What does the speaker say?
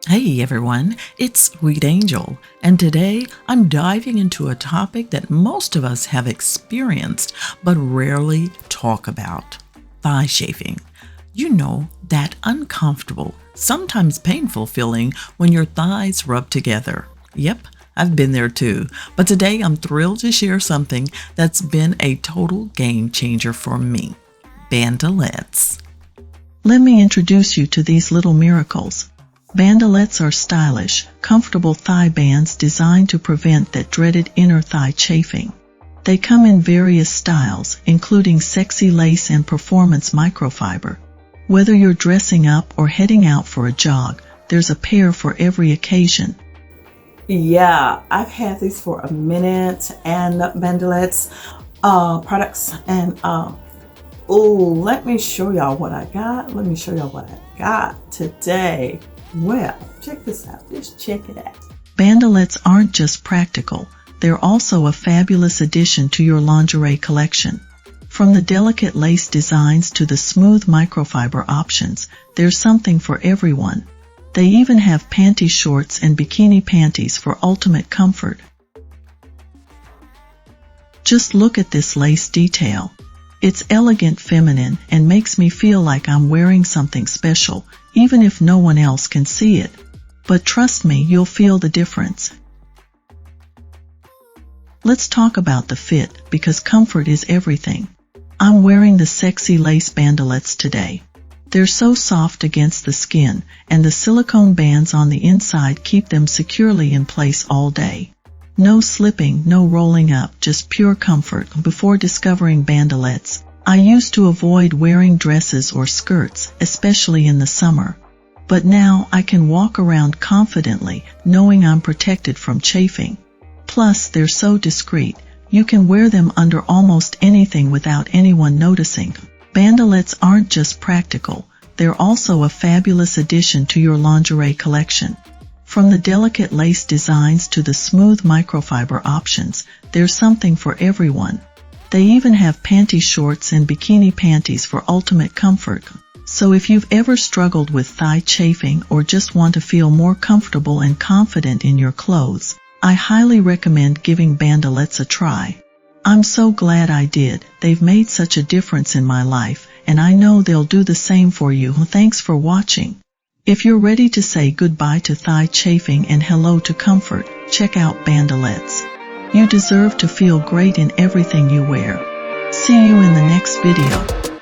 Hey everyone, it's Sweet Angel, and today I'm diving into a topic that most of us have experienced but rarely talk about: thigh chafing. You know, that uncomfortable, sometimes painful feeling when your thighs rub together. Yep, I've been there too, but today I'm thrilled to share something that's been a total game changer for me: Bandelets. Let me introduce you to these little miracles. Bandelets are stylish, comfortable thigh bands designed to prevent that dreaded inner thigh chafing. They come in various styles, including sexy lace and performance microfiber. Whether you're dressing up or heading out for a jog, there's a pair for every occasion. Yeah, I've had these for a minute, and Bandelets products, and let me show y'all what I got. Let me show y'all what I got today. Well, check this out. Just check it out. Bandelets aren't just practical, they're also a fabulous addition to your lingerie collection. From the delicate lace designs to the smooth microfiber options, there's something for everyone. They even have panty shorts and bikini panties for ultimate comfort. Just look at this lace detail. It's elegant, feminine, and makes me feel like I'm wearing something special, even if no one else can see it. But trust me, you'll feel the difference. Let's talk about the fit, because comfort is everything. I'm wearing the sexy lace bandelets today. They're so soft against the skin, and the silicone bands on the inside keep them securely in place all day. No slipping, no rolling up, just pure comfort. Before discovering bandelets, I used to avoid wearing dresses or skirts, especially in the summer. But now I can walk around confidently, knowing I'm protected from chafing. Plus, they're so discreet, you can wear them under almost anything without anyone noticing. Bandelets aren't just practical, they're also a fabulous addition to your lingerie collection. From the delicate lace designs to the smooth microfiber options, there's something for everyone. They even have panty shorts and bikini panties for ultimate comfort. So if you've ever struggled with thigh chafing or just want to feel more comfortable and confident in your clothes, I highly recommend giving Bandelets a try. I'm so glad I did. They've made such a difference in my life, and I know they'll do the same for you. Thanks for watching. If you're ready to say goodbye to thigh chafing and hello to comfort, check out Bandelets. You deserve to feel great in everything you wear. See you in the next video.